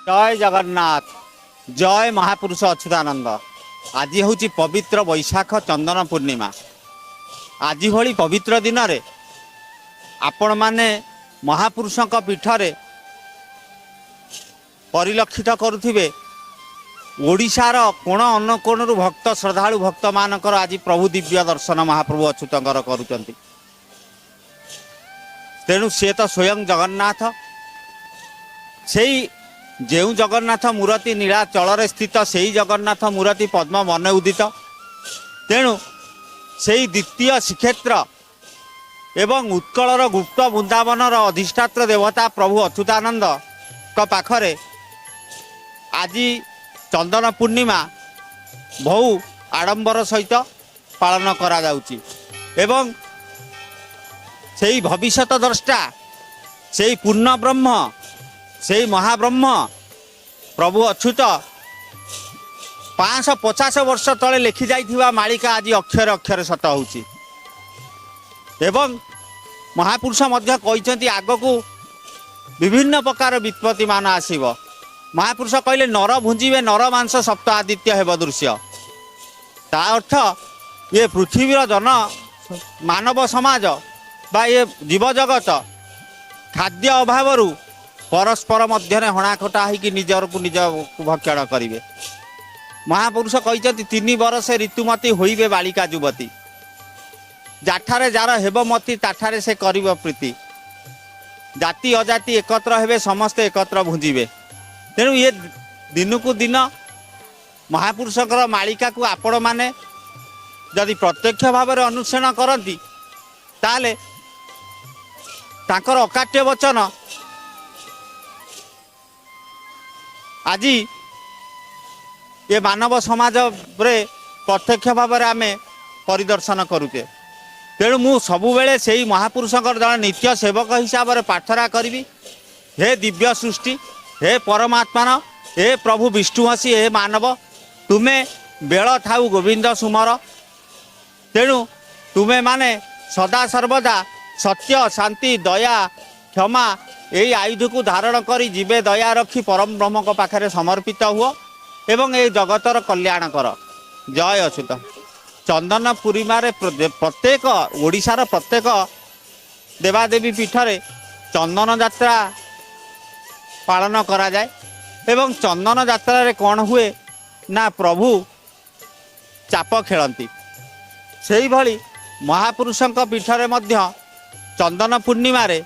जय जगन्नाथ। जय महापुरुष अच्युतानंद। आज हूँ पवित्र बैशाख चंदन पूर्णिमा। आज भली पवित्र दिन रे आपण माने महापुरुषों पीठरे परिलक्षित करुथिबे ओडिशार कोण अनुकोण भक्त श्रद्धालु भक्त मानकर आज प्रभु दिव्य दर्शन महाप्रभु अच्युतंकर करुचंती। तेणु से तो स्वयं जगन्नाथ से जो जगन्नाथ मूर्ति नीलाचल स्थित से जगन्नाथ मूर्ति पद्म मन उदित। तेणु से द्वितीय श्रीक्षेत्र एवं उत्कलर गुप्त वृंदावनर अधिष्ठात्र देवता प्रभु अच्युतानंद पाखरे आज चंदन पूर्णिमा बहु आडंबर सहित पालन करा जाउची। एवं से भविष्यत द्रष्टा से पूर्ण ब्रह्म से महाब्रह्म प्रभु अच्युत 550 वर्ष तले लिखि जाइथिबा मालिका आज अक्षर अक्षर सत होउची। एवं महापुरुष मध्य कहिसंती आगकू विभिन्न प्रकार विपत्ति मान आसीबो। महापुरुष कहले नर भुंजीबे नर मांस सप्त आदित्य हेब दृश्य। ता अर्थ ये पृथ्वीर जन मानव समाज बा ये जीव जगत खाद्य अभाव परस्पर मध्य हणाखटा होगी निजर को निज भक्षण करेंगे। महापुरुष कहते 3 बरस ऋतुमती होइबे बालिका युवती। जाठारे जार हेब मती ताठारे से करिब प्रीति। जाति अजाति एकत्र हेबे समस्ते एकत्र भुंजीबे। तेणु ये दिन को दिन महापुरुषकर मालिका को आपण माने जदि प्रत्यक्ष भाव में अनुसरण करती ताले तांकर अकाट्य वचन आज ये मानव समाज रे प्रत्यक्ष भाव में आम परिदर्शन करुचे। तेणु मु सबुबेले से महापुरुषकर जन नित्य सेवक हिसाब से प्रार्थना करी, हे दिव्य सृष्टि, हे परमात्मा, हे प्रभु विष्णु हसी, हे मानव तुम्हें बेल थाऊ गोविंद सुमर। तेणु तुम्हें माने सदा सर्वदा सत्य शांति दया क्षमा यही आयुध को धारण करी जीवे दया रखी परम ब्रह्म को पाखरे समर्पित हुआ एवं ये जगतर कल्याण कर। जय अच्युत। चंदन पूर्णिमा प्रत्येक ओडिशार प्रत्येक देवादेवी पीठरे चंदन यात्रा पालन करा जाए। एवं चंदन यात्रा रे कौन हुए ना प्रभु चाप खेलती। से भली महापुरुषों पीठरे मध्य चंदन पूर्णिमा रे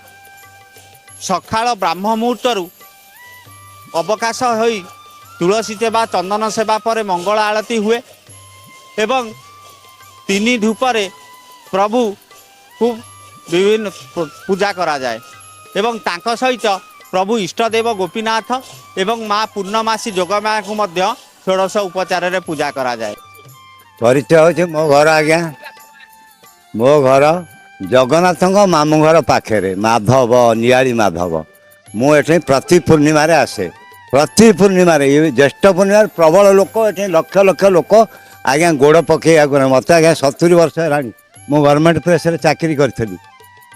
सकाळ ब्राह्म मुहूर्तरु अवकाश होई तुलसी सेवा चंदन सेवा पर मंगल आरती हुए एवं 3 धूपरे प्रभु को विभिन्न पूजा करा जाए। एवं तांको सहित प्रभु इष्टदेव गोपीनाथ एवं माँ पूर्णमासी जोगमाया को मध्य षोडश उपचार रे पूजा करा जाए। परिचय होचे मो घर आज्ञा मो घर जगन्नाथ मामू घर पाखे माधव नियाली माधव। मुझे प्रति पूर्णिमा आसे। प्रति पूर्णिमा ज्येष्ठ पूर्णिमा प्रबल लोक ये लक्ष लक्ष लोक आज्ञा गोड़ पकई मत आज्ञा 70 वर्ष है। मु गवर्नमेंट प्रेस चाकरी करी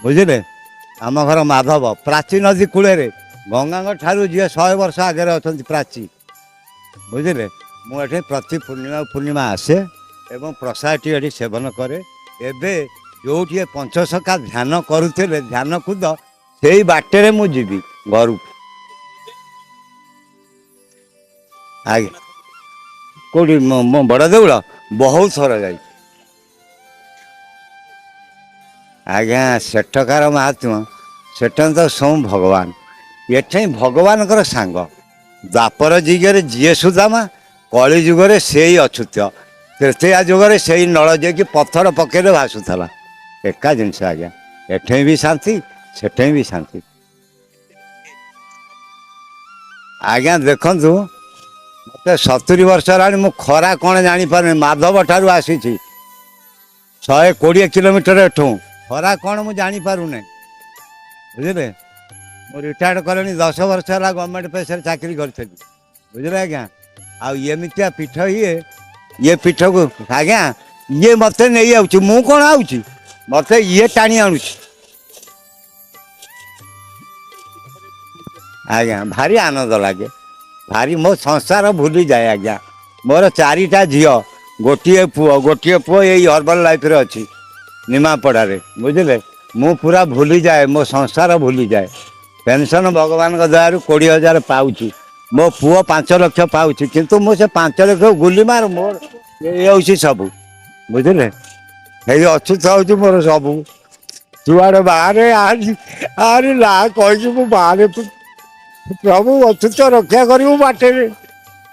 बुझे। आम घर माधव प्राची नदी कूल गंगा ठारू जी 100 वर्ष आगे अच्छा प्राची बुझे। मुझे प्रति पूर्णिमा पूर्णिमा आसे एवं प्रसाद ये सेवन करे। एबे जो पंचसखा ध्यान करुले ध्यान कूद से बाटे मु जीवी घर आगे कौटी मो बड़ देउल बहुत थर जा आज्ञा सेठकार महात्मा सेठ तो सब भगवान ये भगवान सांग द्वापर जुगे जी सुदामा कली जुगे से अच्युत तृतीया जुगे से नल जे कि पत्थर पकेले भाषुला एका जिनस आज्ञा एठे भी शांति सेठे भी शांति। आज्ञा देखु मत 70 वर्ष है मु खरा कौन जापर माधव ठारू आसी 120 किलोमीटर एठू खरा कौन मुझे जापारूना बुझे। मु रिटायर्ड कले 10 वर्ष है गवर्नमेंट पैसा चाकरी करी बुझे आज्ञा। आमतिया पीठ ये पीठ को आज्ञा ये मत नहीं आउची मु कौन आउची मत ये टाणी आणुची आज्ञा भारी आनंद लगे। ଭାରି ମୋ ସଂସାର ଭୁଲିଯାଏ ଆଜ୍ଞା। ମୋର 4ଟା ଝିଅ, ଗୋଟିଏ ପୁଅ ଏଇ ହର୍ବାଲ ଲାଇଫରେ ଅଛି ନିମାପଡ଼ାରେ, ବୁଝିଲେ। ମୁଁ ପୁରା ଭୁଲିଯାଏ, ମୋ ସଂସାର ଭୁଲିଯାଏ। ପେନସନ ଭଗବାନଙ୍କ ଦୟାରୁ 20,000 ପାଉଛି। ମୋ ପୁଅ 5 ଲକ୍ଷ ପାଉଛି, କିନ୍ତୁ ମୁଁ ସେ 5 ଲକ୍ଷ ଗୁଲିମାର ମୋର ଏଇ ହେଉଛି ସବୁ, ବୁଝିଲେ। ଏଇ ଅଛୁତ ହଉଛି ମୋର ସବୁ। ଯୁଆଡେ ବାହାରେ ଆରି ନା କହିକି ମୁଁ ବାହାରେ ପ୍ରଭୁ ଅଛୁତ ରକ୍ଷା କରିବୁ ବାଟରେ।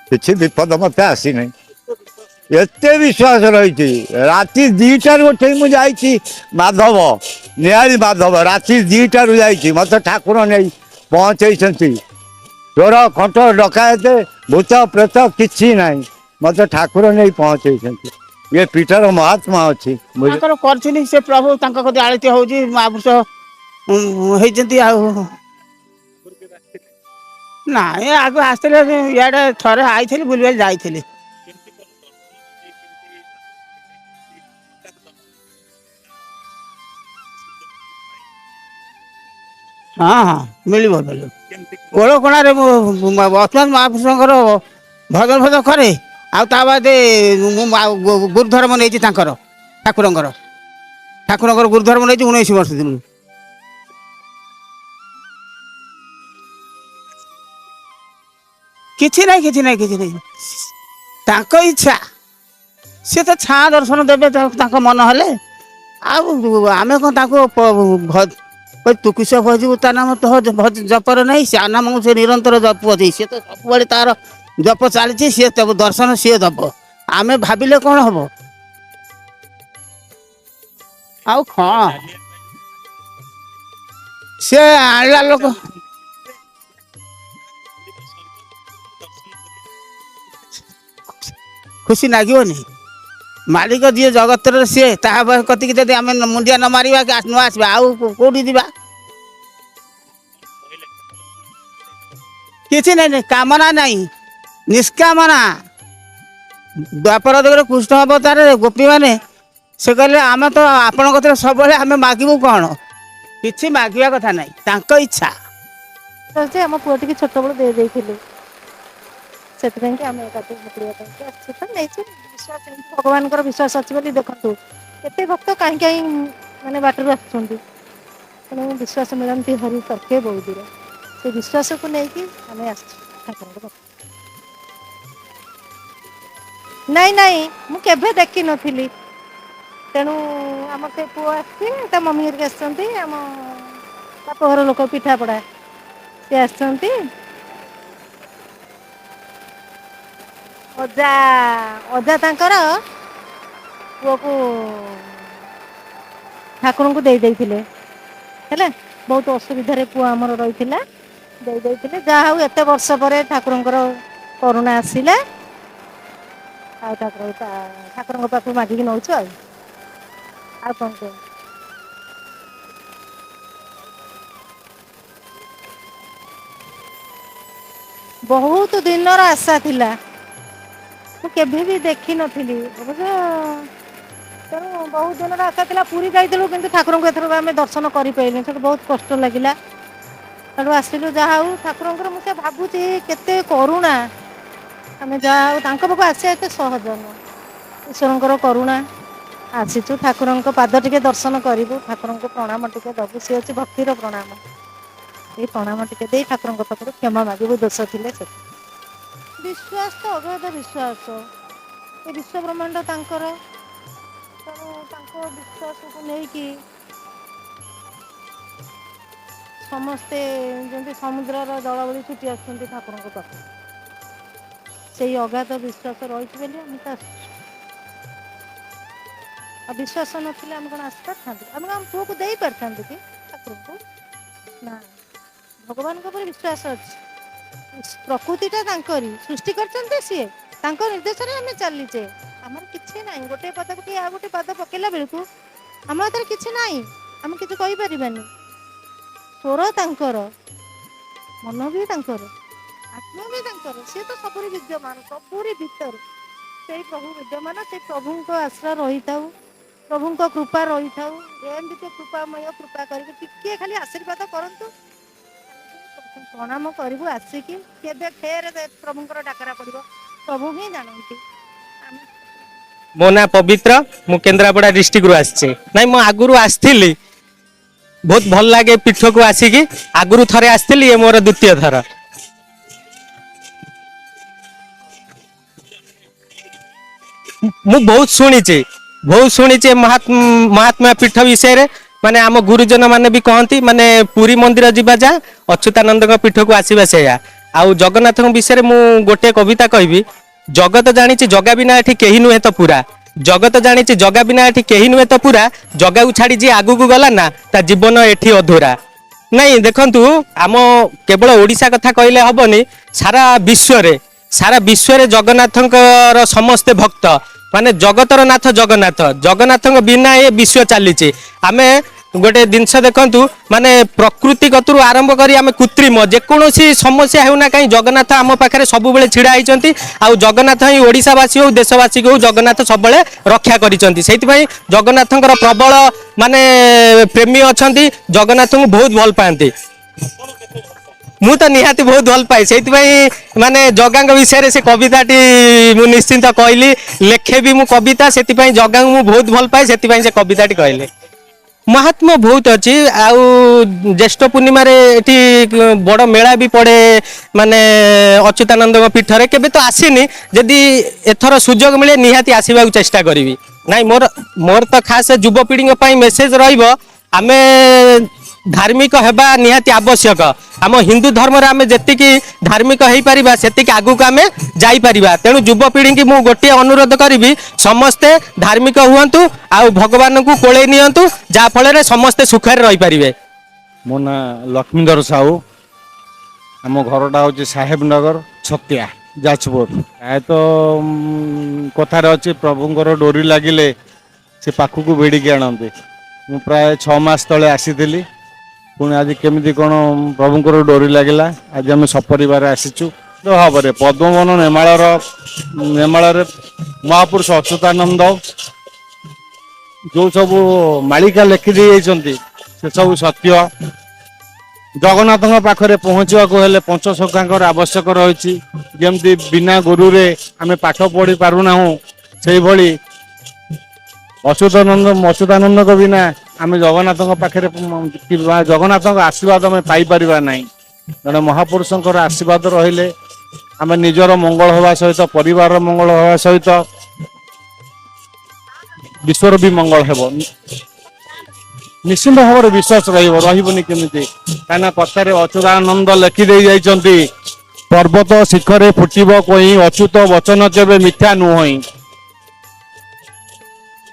କିଛି ବିପଦ ମତେ ଆସିନାହିଁ। ଏତେ ବିଶ୍ୱାସ ରହିଛି। ରାତି 2ଟାରୁ ଉଠେଇ ମୁଁ ଯାଇଛି ମାଧବ, ନିଆଳି ମାଧବ, ରାତି 2ଟାରୁ ଯାଇଛି। ମତେ ଠାକୁର ନେଇ ପହଞ୍ଚେଇଛନ୍ତି। ଚୋର ଖଣ୍ଟ ଡକାୟତ ଭୂତ ପ୍ରେତ କିଛି ନାହିଁ, ମତେ ଠାକୁର ନେଇ ପହଞ୍ଚେଇଛନ୍ତି। ଏ ପୀଠର ମହାତ୍ମା ଅଛି। ତାଙ୍କର କରିଛନ୍ତି ସେ ପ୍ରଭୁ ତାଙ୍କ କତି ଆଳତି ହଉଛି ମହାପୁରୁଷ ହେଇଛନ୍ତି ଆଉ। ନାଇଁ ଆଗ ଆସିଥିଲେ ଇଆଡେ ଥରେ ଆଇଥିଲି ବୁଲିବାଲି ଯାଇଥିଲି। ହଁ ହଁ ମିଳିବ ଓଳକଣାରେ ବର୍ତ୍ତମାନ ମହାପୁରୁଷଙ୍କର ଭଜନ କରେ। ଆଉ ତା ବାଦେ ମୁଁ ଗୁରୁଧର୍ମ ନେଇଛି ତାଙ୍କର ଠାକୁରଙ୍କର ଗୁରୁଧର୍ମ ନେଇଛି 19 ବର୍ଷ ଦିନରୁ। କିଛି ନାହିଁ ତାଙ୍କ ଇଚ୍ଛା। ସିଏ ତ ଛାଁ ଦର୍ଶନ ଦେବେ ତାଙ୍କ ମନ ହେଲେ। ଆଉ ଆମେ କଣ ତାଙ୍କୁ ତୁ କିସ ଭଜିବୁ ତା ନାମ ତ ଜପରେ ନାହିଁ, ସେ ନାମକୁ ସେ ନିରନ୍ତର ଜପୁଅଛି। ସିଏ ତ ସବୁବେଳେ ତାର ଜପ ଚାଲିଛି, ସିଏ ଦର୍ଶନ ସିଏ ଦବ। ଆମେ ଭାବିଲେ କଣ ହବ? ଆଉ କଣ ସିଏ ଆଣିଲା ଲୋକ ଖୁସି ଲାଗିବନି। ମାଲିକ ଯିଏ ଜଗତର ସିଏ, ତାହା କତିକି ଯଦି ଆମେ ମୁଣ୍ଡିଆ ନ ମାରିବା କି ନ ଆସିବା ଆଉ କୋଉଠି ଯିବା? କିଛି ନାଇଁ କାମନା ନାହିଁ, ନିଷ୍କାମନା। ଦ୍ୱାପର ଯୁଗରେ କୃଷ୍ଣ ଅବତାରରେ ଗୋପୀ ମାନେ ସେ କହିଲେ ଆମେ ତ ଆପଣଙ୍କ କତିରେ ସବୁବେଳେ, ଆମେ ମାଗିବୁ କଣ? କିଛି ମାଗିବା କଥା ନାହିଁ, ତାଙ୍କ ଇଚ୍ଛା। ଆମ ପୁଅ ଟିକେ ଛୋଟବେଳୁ ଦେଇ ଦେଇଥିଲୁ, ସେଥିପାଇଁ କି ଆମେ ପାଇଁ ଆସିଛୁ ତ ନେଇଛୁ। ବିଶ୍ୱାସ ଭଗବାନଙ୍କର ବିଶ୍ୱାସ ଅଛି ବୋଲି ଦେଖନ୍ତୁ କେତେ ଭକ୍ତ କାହିଁ ମାନେ ବାଟରୁ ଆସୁଛନ୍ତି। ତେଣୁ ବିଶ୍ୱାସ ମିଳନ୍ତି ହରି ତର୍କେ ବହୁ ଦୂର। ସେ ବିଶ୍ୱାସକୁ ନେଇକି ଆମେ ଆସିଛୁ ଠାକୁରଙ୍କ ପାଖକୁ। ନାଇଁ ମୁଁ କେବେ ଦେଖିନଥିଲି। ତେଣୁ ଆମର ସେ ପୁଅ ଆସିଛି, ତା ମମି ହେରିକା ଆସିଛନ୍ତି, ଆମ ବାପଘର ଲୋକ ପିଠାପଡ଼ା ସେ ଆସିଛନ୍ତି। ଅଜା ତାଙ୍କର ପୁଅକୁ ଠାକୁରଙ୍କୁ ଦେଇଥିଲେ ହେଲା। ବହୁତ ଅସୁବିଧାରେ ପୁଅ ଆମର ରହିଥିଲା, ଦେଇଥିଲେ। ଯାହା ହଉ ଏତେ ବର୍ଷ ପରେ ଠାକୁରଙ୍କର କରୁଣା ଆସିଲା। ଆଉ ଠାକୁରଙ୍କ ପାଖକୁ ମାଗିକି ନଉଛୁ ଆଉ କଣ କୁହ? ବହୁତ ଦିନର ଆଶା ଥିଲା। ମୁଁ କେବେ ବି ଦେଖିନଥିଲି ଅବଶ୍ୟ। ତେଣୁ ବହୁତ ଦିନର ଆଶା ଥିଲା। ପୁରୀ ଯାଇଥିଲୁ କିନ୍ତୁ ଠାକୁରଙ୍କୁ ଏଥରକୁ ଆମେ ଦର୍ଶନ କରିପାରିଲୁନି, ସେଠୁ ବହୁତ କଷ୍ଟ ଲାଗିଲା। ସେଠୁ ଆସିଲୁ। ଯାହା ହଉ ଠାକୁରଙ୍କର ମୁଁ ସେ ଭାବୁଛି କେତେ କରୁଣା। ଆମେ ଯାହା ହଉ ତାଙ୍କ ପାଖକୁ ଆସିବା ଏତେ ସହଜ ନୁହଁ। ଈଶ୍ୱରଙ୍କର କରୁଣା। ଆସିଛୁ ଠାକୁରଙ୍କ ପାଦ ଟିକେ ଦର୍ଶନ କରିବୁ, ଠାକୁରଙ୍କୁ ପ୍ରଣାମ ଟିକେ ଦବୁ। ସିଏ ଅଛି ଭକ୍ତିର ପ୍ରଣାମ। ଏଇ ପ୍ରଣାମ ଟିକେ ଦେଇ ଠାକୁରଙ୍କ ପାଖରୁ କ୍ଷମା ମାଗିବୁ, ଦୋଷ ଥିଲେ ସେ। ବିଶ୍ୱାସ ତ ଅଗାଧ ବିଶ୍ୱାସ। ଏ ବିଶ୍ୱ ବ୍ରହ୍ମାଣ୍ଡ ତାଙ୍କର। ତେଣୁ ତାଙ୍କ ବିଶ୍ୱାସକୁ ନେଇକି ସମସ୍ତେ ଯେମିତି ସମୁଦ୍ରର ଜଳ ଭଳି ଛୁଟି ଆସୁଛନ୍ତି ଠାକୁରଙ୍କ ପାଖକୁ। ସେଇ ଅଗାଧ ବିଶ୍ୱାସ ରହିଛି ବୋଲି ଆମେ ତ ଆସିଛୁ। ଆଉ ବିଶ୍ୱାସ ନଥିଲେ ଆମେ କଣ ଆସିପାରିଥାନ୍ତୁ? ଆମେ କଣ ଆମ ପୁଅକୁ ଦେଇ ପାରିଥାନ୍ତୁ କି ଠାକୁରଙ୍କୁ? ନା, ଭଗବାନଙ୍କ ଉପରେ ବିଶ୍ୱାସ ଅଛି। ପ୍ରକୃତିଟା ତାଙ୍କରି, ସୃଷ୍ଟି କରିଛନ୍ତି ସିଏ। ତାଙ୍କ ନିର୍ଦ୍ଦେଶରେ ଆମେ ଚାଲିଛେ। ଆମର କିଛି ନାହିଁ। ଗୋଟେ ପାଦ ପକେଇ ଆଉ ଗୋଟେ ପାଦ ପକେଇଲା ବେଳକୁ ଆମ ହାତରେ କିଛି ନାହିଁ। ଆମେ କିଛି କହିପାରିବାନି। ସ୍ୱର ତାଙ୍କର, ମନ ବି ତାଙ୍କର, ଆତ୍ମା ବି ତାଙ୍କର। ସିଏ ତ ସବୁରି ବିଦ୍ୟମାନ, ସବୁରି ଭିତରେ ସେଇ ପ୍ରଭୁ ବିଦ୍ୟମାନ। ସେଇ ପ୍ରଭୁଙ୍କ ଆଶ୍ରା ରହିଥାଉ, ପ୍ରଭୁଙ୍କ କୃପା ରହିଥାଉ। ଏମିତି କୃପାମୟ କୃପା କରିକି ଟିକେ ଖାଲି ଆଶୀର୍ବାଦ କରନ୍ତୁ। ପ୍ରଣାମ କରିବୁ ଆସିକି କେବେ ଫେର ପ୍ରଭୁଙ୍କର ଡାକରା ପଡ଼ିବ ପ୍ରଭୁ ହିଁ ଜାଣନ୍ତି। ଆମେ ମୋ ନାଁ ପବିତ୍ର, ମୁଁ କେନ୍ଦ୍ରାପଡ଼ା ଡିଷ୍ଟ୍ରିକ୍ଟରୁ ଆସିଛି। ନାଇଁ ମୁଁ ଆଗରୁ ଆସିଥିଲି, ବହୁତ ଭଲ ଲାଗେ ପୀଠକୁ ଆସିକି। ଆଗରୁ ଥରେ ଆସିଥିଲି, ଏ ମୋର ଦ୍ୱିତୀୟ ଥର। ମୁଁ ବହୁତ ଶୁଣିଛି ମହାତ୍ମା ପୀଠ ବିଷୟରେ। ମାନେ ଆମ ଗୁରୁଜନ ମାନେ ବି କହନ୍ତି, ମାନେ ପୁରୀ ମନ୍ଦିର ଯିବା ଯା, ଅଚ୍ୟୁତାନନ୍ଦଙ୍କ ପୀଠକୁ ଆସିବା ସେଇଆ। ଆଉ ଜଗନ୍ନାଥଙ୍କ ବିଷୟରେ ମୁଁ ଗୋଟେ କବିତା କହିବି। ଜଗତ ଜାଣିଛି ଜଗା ବିନା ଏଠି କେହି ନୁହେଁ ତ ପୁରା। ଜଗତ ଜାଣିଛି ଜଗା ବିନା ଏଠି କେହି ନୁହେଁ ତ ପୁରା। ଜଗାକୁ ଛାଡ଼ି ଯିଏ ଆଗକୁ ଗଲା ନା, ତା ଜୀବନ ଏଠି ଅଧୁରା। ନାଇଁ ଦେଖନ୍ତୁ, ଆମ କେବଳ ଓଡ଼ିଶା କଥା କହିଲେ ହବନି, ସାରା ବିଶ୍ୱରେ ଜଗନ୍ନାଥଙ୍କର ସମସ୍ତେ ଭକ୍ତ। ମାନେ ଜଗତର ନାଥ ଜଗନ୍ନାଥ, ଜଗନ୍ନାଥଙ୍କ ବିନା ଏ ବିଶ୍ୱ ଚାଲିଛି। ଆମେ ଗୋଟେ ଜିନିଷ ଦେଖନ୍ତୁ, ମାନେ ପ୍ରକୃତିଗତରୁ ଆରମ୍ଭ କରି ଆମେ କୃତ୍ରିମ ଯେକୌଣସି ସମସ୍ୟା ହେଉନା କାହିଁ, ଜଗନ୍ନାଥ ଆମ ପାଖରେ ସବୁବେଳେ ଛିଡ଼ା ହେଇଛନ୍ତି। ଆଉ ଜଗନ୍ନାଥ ହିଁ ଓଡ଼ିଶାବାସୀ ହଉ ଦେଶବାସୀକୁ ହଉ, ଜଗନ୍ନାଥ ସବୁବେଳେ ରକ୍ଷା କରିଛନ୍ତି। ସେଇଥିପାଇଁ ଜଗନ୍ନାଥଙ୍କର ପ୍ରବଳ ମାନେ ପ୍ରେମୀ ଅଛନ୍ତି, ଜଗନ୍ନାଥଙ୍କୁ ବହୁତ ଭଲ ପାଆନ୍ତି। ମୁଁ ତ ନିହାତି ବହୁତ ଭଲ ପାଏ, ସେଇଥିପାଇଁ ମାନେ ଜଗାଙ୍କ ବିଷୟରେ ସେ କବିତାଟି ମୁଁ ନିଶ୍ଚିନ୍ତ କହିଲି। ଲେଖେ ବି ମୁଁ କବିତା, ସେଥିପାଇଁ ଜଗାଙ୍କୁ ମୁଁ ବହୁତ ଭଲ ପାଏ, ସେଥିପାଇଁ ସେ କବିତାଟି କହିଲି। ମହାତ୍ମ୍ୟ ବହୁତ ଅଛି। ଆଉ ଜ୍ୟେଷ୍ଠ ପୂର୍ଣ୍ଣିମାରେ ଏଠି ବଡ଼ ମେଳା ବି ପଡ଼େ, ମାନେ ଅଚ୍ୟୁତାନନ୍ଦଙ୍କ ପୀଠରେ। କେବେ ତ ଆସିନି, ଯଦି ଏଥର ସୁଯୋଗ ମିଳେ ନିହାତି ଆସିବାକୁ ଚେଷ୍ଟା କରିବି। ନାଇଁ ମୋର ତ ଖାସ ଯୁବପିଢ଼ିଙ୍କ ପାଇଁ ମେସେଜ ରହିବ, ଆମେ ଧାର୍ମିକ ହେବା ନିହାତି ଆବଶ୍ୟକ। ଆମ ହିନ୍ଦୁ ଧର୍ମରେ ଆମେ ଯେତିକି ଧାର୍ମିକ ହେଇପାରିବା, ସେତିକି ଆଗକୁ ଆମେ ଯାଇପାରିବା। ତେଣୁ ଯୁବପିଢ଼ିଙ୍କୁ ମୁଁ ଗୋଟିଏ ଅନୁରୋଧ କରିବି, ସମସ୍ତେ ଧାର୍ମିକ ହୁଅନ୍ତୁ, ଆଉ ଭଗବାନଙ୍କୁ କୋଳେଇ ନିଅନ୍ତୁ, ଯାହା ଫଳରେ ସମସ୍ତେ ସୁଖରେ ରହିପାରିବେ। ମୋ ନାଁ ଲକ୍ଷ୍ମୀଧର ସାହୁ। ଆମ ଘରଟା ହେଉଛି ସାହେବନଗର, ଛତିଆ, ଯାଜପୁର। ପ୍ରାୟତଃ କଥାରେ ଅଛି, ପ୍ରଭୁଙ୍କର ଡୋରି ଲାଗିଲେ ସେ ପାଖକୁ ଭିଡ଼ିକି ଆଣନ୍ତି। ମୁଁ ପ୍ରାୟ 6 ମାସ ତଳେ ଆସିଥିଲି। ପୁଣି ଆଜି କେମିତି କ'ଣ ପ୍ରଭୁଙ୍କର ଡୋରି ଲାଗିଲା, ଆଜି ଆମେ ସପରିବାର ଆସିଛୁ। ଭାବରେ ପଦ୍ମବନ ନେମାଳରେ ମହାପୁରୁଷ ଅଚ୍ୟୁତାନନ୍ଦ ଯେଉଁ ସବୁ ମାଳିକା ଲେଖିଦେଇ ଯାଇଛନ୍ତି, ସେ ସବୁ ସତ୍ୟ। ଜଗନ୍ନାଥଙ୍କ ପାଖରେ ପହଞ୍ଚିବାକୁ ହେଲେ ପଞ୍ଚସଖାଙ୍କର ଆବଶ୍ୟକ ରହିଛି। ଯେମିତି ବିନା ଗୁରୁରେ ଆମେ ପାଠ ପଢ଼ି ପାରୁନାହୁଁ, ସେଇଭଳି ଅଚ୍ୟୁତାନନ୍ଦଙ୍କ ବିନା ଆମେ ଜଗନ୍ନାଥଙ୍କ ପାଖରେ ଜଗନ୍ନାଥଙ୍କ ଆଶୀର୍ବାଦ ଆମେ ପାଇପାରିବା ନାହିଁ। ଜଣେ ମହାପୁରୁଷଙ୍କର ଆଶୀର୍ବାଦ ରହିଲେ ଆମେ ନିଜର ମଙ୍ଗଳ ହେବା ସହିତ, ପରିବାରର ମଙ୍ଗଳ ହେବା ସହିତ ବିଶ୍ୱର ବି ମଙ୍ଗଳ ହେବ। ନିଶ୍ଚିନ୍ତ ଭାବରେ ବିଶ୍ୱାସ ରହିବନି କେମିତି? କାହିଁକିନା କଥାରେ ଅଚ୍ୟୁତାନନ୍ଦ ଲେଖିଦେଇ ଯାଇଛନ୍ତି, ପର୍ବତ ଶିଖରେ ଫୁଟିବ କଇଁ, ଅଚ୍ୟୁତ ବଚନ କେବେ ମିଥ୍ୟା ନୁହଁ।